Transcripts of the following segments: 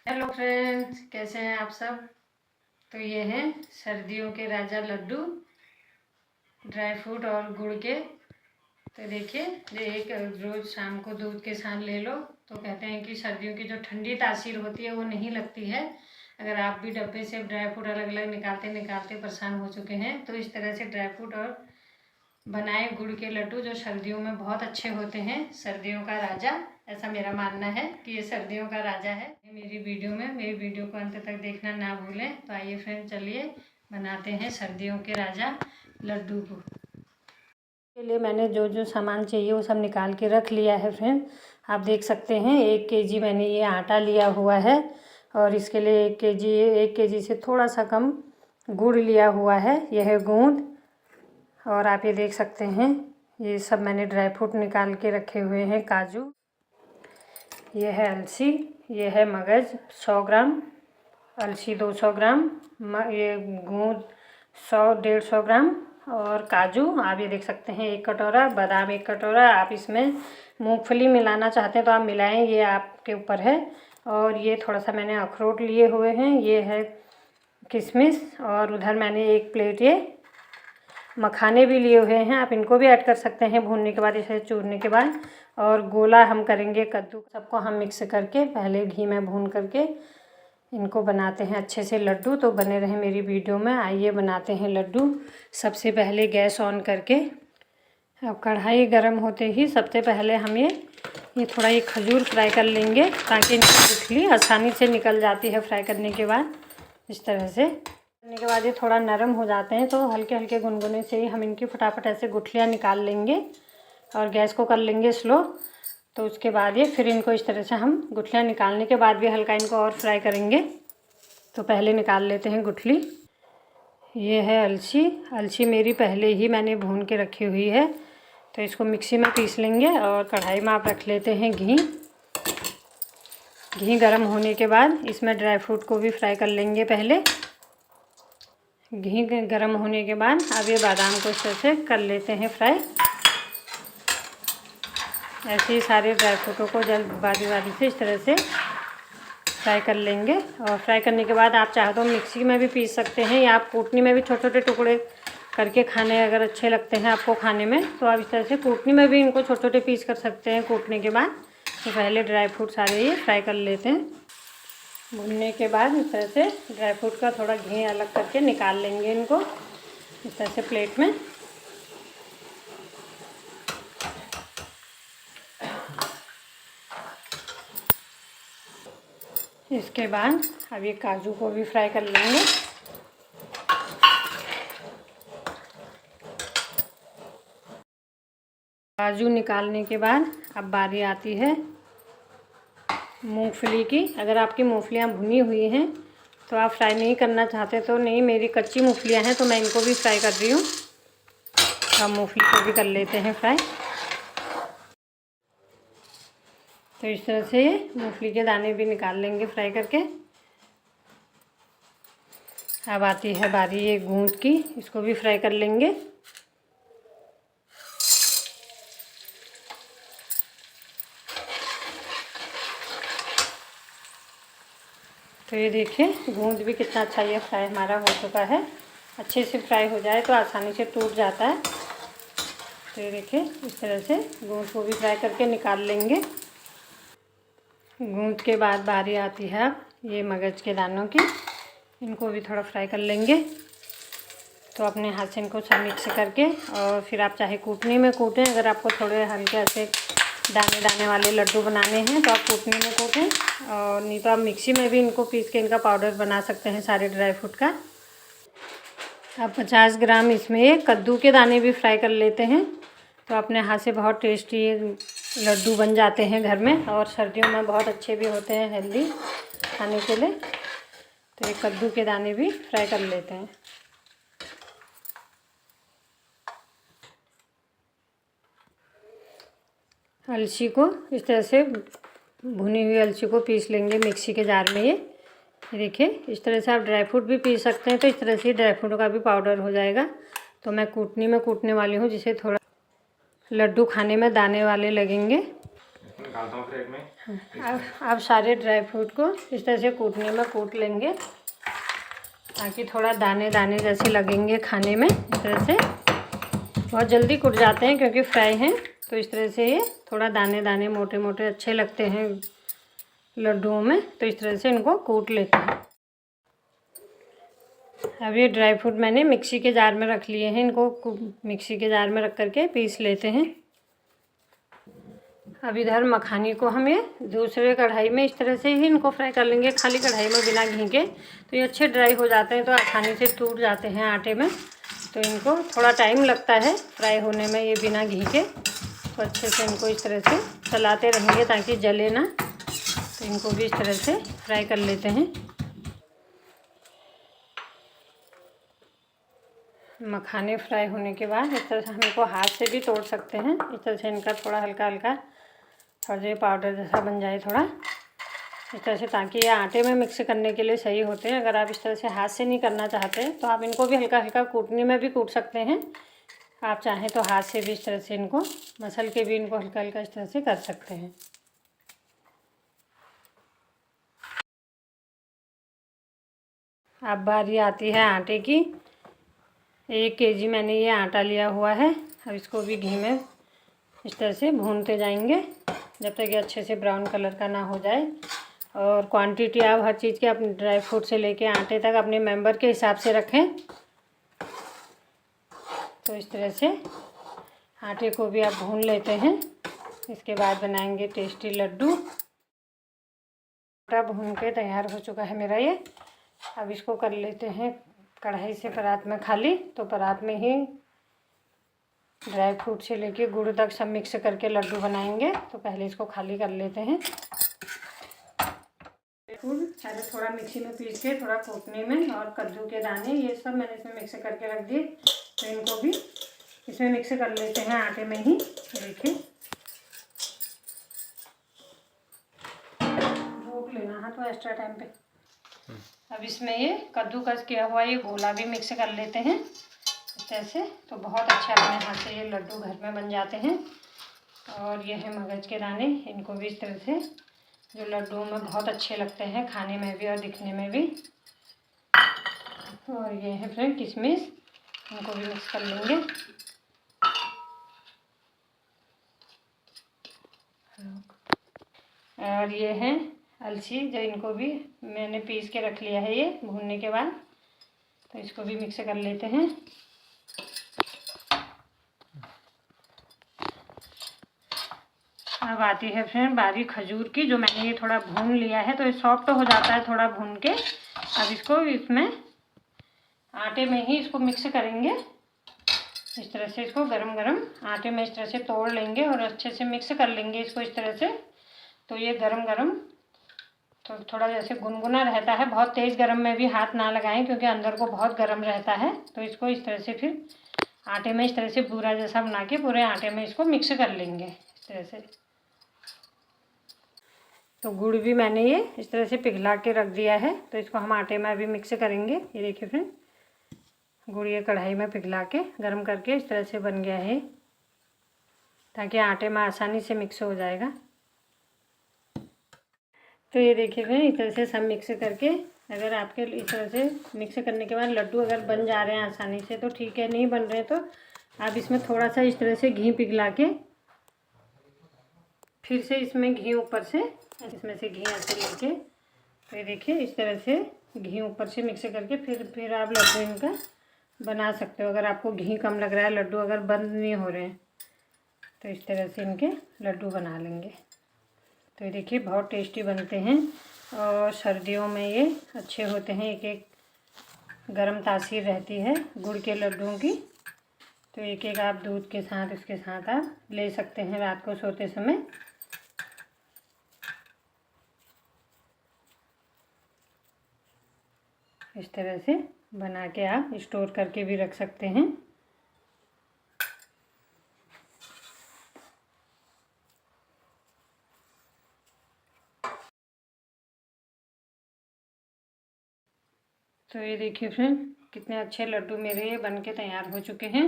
Hello friends, कैसे हैं आप सब। तो ये हैं सर्दियों के राजा लड्डू, ड्राई फ्रूट और गुड़ के। तो देखिए, ये एक रोज़ शाम को दूध के साथ ले लो तो कहते हैं कि सर्दियों की जो ठंडी तासीर होती है वो नहीं लगती है। अगर आप भी डब्बे से ड्राई फ्रूट अलग अलग निकालते निकालते परेशान हो चुके हैं तो इस तरह से ड्राई फ्रूट और बनाए गुड़ के लड्डू जो सर्दियों में बहुत अच्छे होते हैं। सर्दियों का राजा, ऐसा मेरा मानना है कि ये सर्दियों का राजा है। मेरी वीडियो को अंत तक देखना ना भूलें। तो आइए फ्रेंड, चलिए बनाते हैं सर्दियों के राजा लड्डू को। के लिए मैंने जो जो सामान चाहिए वो सब निकाल के रख लिया है फ्रेंड। आप देख सकते हैं 1 केजी मैंने ये आटा लिया हुआ है और इसके लिए 1 केजी से थोड़ा सा कम गुड़ लिया हुआ है। यह है गूंद। और आप ये देख सकते हैं ये सब मैंने ड्राई फ्रूट निकाल के रखे हुए हैं। काजू, ये है अलसी, ये है मगज 100 ग्राम, अलसी 200 ग्राम, ये गूंद 100-150 ग्राम और काजू आप ये देख सकते हैं 1 कटोरा, बादाम 1 कटोरा। आप इसमें मूंगफली मिलाना चाहते हैं तो आप मिलाएं, ये आपके ऊपर है। और ये थोड़ा सा मैंने अखरोट लिए हुए हैं, ये है किशमिश। और उधर मैंने 1 प्लेट ये मखाने भी लिए हुए हैं, आप इनको भी ऐड कर सकते हैं भूनने के बाद, इसे चूरने के बाद। और गोला हम करेंगे कद्दू, सबको हम मिक्स करके पहले घी में भून करके इनको बनाते हैं अच्छे से लड्डू। तो बने रहें मेरी वीडियो में। आइए बनाते हैं लड्डू। सबसे पहले गैस ऑन करके अब कढ़ाई गर्म होते ही सबसे पहले हम ये थोड़ा ये खजूर फ्राई कर लेंगे ताकि इनकी गुठली आसानी से निकल जाती है फ्राई करने के बाद। इस तरह से करने के बाद ये थोड़ा नरम हो जाते हैं तो हल्के हल्के गुनगुने से ही हम इनकी फटाफट ऐसे गुठलियाँ निकाल लेंगे और गैस को कर लेंगे स्लो। तो उसके बाद ये फिर इनको इस तरह से हम गुठलियाँ निकालने के बाद भी हल्का इनको और फ्राई करेंगे। तो पहले निकाल लेते हैं गुठली। ये है अलसी मेरी पहले ही मैंने भून के रखी हुई है। तो इसको मिक्सी में पीस लेंगे और कढ़ाई में आप रख लेते हैं घी गर्म होने के बाद इसमें ड्राई फ्रूट को भी फ्राई कर लेंगे पहले। घी गर्म होने के बाद अब ये बादाम को इस तरह से कर लेते हैं फ्राई। ऐसे ही सारे ड्राई फ्रूटों को बारी से इस तरह से फ्राई कर लेंगे। और फ्राई करने के बाद आप चाहे तो मिक्सी में भी पीस सकते हैं या आप कूटनी में भी छोटे छोटे टुकड़े करके खाने अगर अच्छे लगते हैं आपको खाने में तो आप इस तरह से कूटनी में भी इनको छोटे छोटे पीस कर सकते हैं कूटने के बाद। तो पहले ड्राई फ्रूट सारे ये फ्राई कर लेते हैं। भुनने के बाद इस तरह से ड्राई फ्रूट का थोड़ा घी अलग करके निकाल लेंगे इनको इस तरह से प्लेट में। इसके बाद अब ये काजू को भी फ्राई कर लेंगे। काजू निकालने के बाद अब बारी आती है मूंगफली की। अगर आपकी मूंगफलियाँ भुनी हुई हैं तो आप फ्राई नहीं करना चाहते तो नहीं, मेरी कच्ची मूंगफलियाँ हैं तो मैं इनको भी फ्राई कर रही हूँ। अब मूंगफली को भी कर लेते हैं फ्राई। तो इस तरह से मूंगफली के दाने भी निकाल लेंगे फ्राई करके। अब आती है बारी ये गूंद की, इसको भी फ्राई कर लेंगे। तो ये देखिए गूंद भी कितना अच्छा ये फ्राई हमारा हो चुका है। अच्छे से फ्राई हो जाए तो आसानी से टूट जाता है। तो ये देखिए इस तरह से गूंद को भी फ्राई करके निकाल लेंगे। गूंद के बाद बारी आती है अब ये मगज के दानों की, इनको भी थोड़ा फ्राई कर लेंगे। तो अपने हाथ से इनको सब मिक्स करके और फिर आप चाहे कूटनी में कूटें, अगर आपको थोड़े हल्के ऐसे दाने दाने वाले लड्डू बनाने हैं तो आप कूटनी में कूटें, और नहीं तो आप मिक्सी में भी इनको पीस के इनका पाउडर बना सकते हैं सारे ड्राई फ्रूट का। अब 50 ग्राम इसमें कद्दू के दाने भी फ्राई कर लेते हैं। तो अपने हाथ से बहुत टेस्टी लड्डू बन जाते हैं घर में और सर्दियों में बहुत अच्छे भी होते हैं हेल्दी खाने के लिए। तो ये कद्दू के दाने भी फ्राई कर लेते हैं। अलसी को इस तरह से भुनी हुई अलसी को पीस लेंगे मिक्सी के जार में। ये देखिए इस तरह से आप ड्राई फ्रूट भी पीस सकते हैं, तो इस तरह से ड्राई फ्रूट का भी पाउडर हो जाएगा। तो मैं कूटनी में कूटने वाली हूँ जिसे थोड़ा लड्डू खाने में दाने वाले लगेंगे। निकालता हूँ फिर एक में। अब सारे ड्राई फ्रूट को इस तरह से कूटने में कूट लेंगे ताकि थोड़ा दाने दाने जैसे लगेंगे खाने में। इस तरह से बहुत जल्दी कूट जाते हैं क्योंकि फ्राई हैं, तो इस तरह से ये थोड़ा दाने दाने मोटे मोटे अच्छे लगते हैं लड्डुओं में। तो इस तरह से इनको कूट लेते हैं। अब ये ड्राई फ्रूट मैंने मिक्सी के जार में रख लिए हैं, इनको मिक्सी के जार में रख करके पीस लेते हैं। अब इधर मखानी को हम ये दूसरे कढ़ाई में इस तरह से ही इनको फ्राई कर लेंगे, खाली कढ़ाई में बिना घी के। तो ये अच्छे ड्राई हो जाते हैं, तो आसानी से टूट जाते हैं आटे में। तो इनको थोड़ा टाइम लगता है फ्राई होने में ये बिना घी के। तो अच्छे से इनको इस तरह से चलाते रहेंगे ताकि जले ना। तो इनको भी इस तरह से फ्राई कर लेते हैं। मखाने फ्राई होने के बाद इस तरह से हम इनको हाथ से भी तोड़ सकते हैं। इस तरह से इनका थोड़ा हल्का हल्का थोड़ा जो पाउडर जैसा बन जाए थोड़ा इस तरह से, ताकि ये आटे में मिक्स करने के लिए सही होते हैं। अगर आप इस तरह से हाथ से नहीं करना चाहते तो आप इनको भी हल्का हल्का कूटने में भी कूट सकते हैं। आप चाहें तो हाथ से भी इस तरह से इनको मसल के भी इनको हल्का हल्का इस तरह से कर सकते हैं। अब बारी आती है आटे की। 1 kg मैंने ये आटा लिया हुआ है। अब इसको भी घी में इस तरह से भूनते जाएंगे जब तक ये अच्छे से ब्राउन कलर का ना हो जाए। और क्वांटिटी आप हर चीज़ के अपने ड्राई फ्रूट से लेके आटे तक अपने मेंबर के हिसाब से रखें। तो इस तरह से आटे को भी आप भून लेते हैं। इसके बाद बनाएंगे टेस्टी लड्डू। आटा भून के तैयार हो चुका है मेरा ये। अब इसको कर लेते हैं कढ़ाई से परात में खाली। तो परात में ही ड्राई फ्रूट से लेके गुड़ तक सब मिक्स करके लड्डू बनाएंगे। तो पहले इसको खाली कर लेते हैं। पहले थोड़ा मिक्सी में पीस के थोड़ा कूटने में, और कद्दू के दाने ये सब मैंने इसमें मिक्स करके रख दिए। तो इनको भी इसमें मिक्स कर लेते हैं आटे में ही। देखिए रोक लेना है तो एक्स्ट्रा टाइम पे। अब इसमें ये कद्दूकस किया हुआ ये गोला भी मिक्स कर लेते हैं इस तरह से। तो बहुत अच्छा अपने हाथ से ये लड्डू घर में बन जाते हैं। और ये है मगज के दाने, इनको भी इस तरह से जो लड्डुओं में बहुत अच्छे लगते हैं खाने में भी और दिखने में भी। और ये है फ्रेंड किशमिश, इनको भी मिक्स कर लेंगे। और ये है अलसी, जो इनको भी मैंने पीस के रख लिया है ये भूनने के बाद। तो इसको भी मिक्स कर लेते हैं। अब आती है फ्रेंड बारी खजूर की, जो मैंने ये थोड़ा भून लिया है। तो ये सॉफ्ट हो जाता है थोड़ा भून के। अब इसको इसमें आटे में ही इसको मिक्स करेंगे इस तरह से। इसको गरम गरम आटे में इस तरह से तोड़ लेंगे और अच्छे से मिक्स कर लेंगे इसको इस तरह से। तो ये गरम गरम तो थोड़ा जैसे गुनगुना रहता है, बहुत तेज़ गरम में भी हाथ ना लगाएं क्योंकि अंदर को बहुत गरम रहता है। तो इसको इस तरह से फिर आटे में इस तरह से पूरा जैसा बना के पूरे आटे में इसको मिक्स कर लेंगे इस तरह से। तो गुड़ भी मैंने ये इस तरह से पिघला के रख दिया है। तो इसको हम आटे में अभी मिक्स करेंगे। ये देखिए फ्रेंड गुड़ ये कढ़ाई में पिघला के गर्म करके इस तरह से बन गया है, ताकि आटे में आसानी से मिक्स हो जाएगा। तो ये देखिए फ्रेंड इस तरह से सब मिक्स करके, अगर आपके इस तरह से मिक्स करने के बाद लड्डू अगर बन जा रहे हैं आसानी से तो ठीक है, नहीं बन रहे तो आप इसमें थोड़ा सा इस तरह से घी पिघला के फिर से इसमें घी ऊपर से इसमें से घी ऐसे लेके, तो ये देखिए इस तरह से घी ऊपर से मिक्स करके फिर आप लड्डू इनका बना सकते हो। अगर आपको घी कम लग रहा है, लड्डू अगर बंद नहीं हो रहे हैं, तो इस तरह से इनके लड्डू बना लेंगे। तो ये देखिए बहुत टेस्टी बनते हैं और सर्दियों में ये अच्छे होते हैं। एक एक गर्म तासीर रहती है गुड़ के लड्डुओं की। तो एक एक आप दूध के साथ इसके साथ आप ले सकते हैं रात को सोते समय। इस तरह से बना के आप स्टोर करके भी रख सकते हैं। तो ये देखिए फ्रेंड कितने अच्छे लड्डू मेरे ये बन के तैयार हो चुके हैं।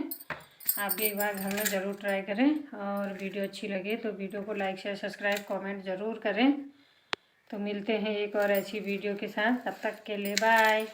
आप भी एक बार घर में ज़रूर ट्राई करें। और वीडियो अच्छी लगे तो वीडियो को लाइक शेयर सब्सक्राइब कमेंट ज़रूर करें। तो मिलते हैं एक और ऐसी वीडियो के साथ, तब तक के लिए बाय।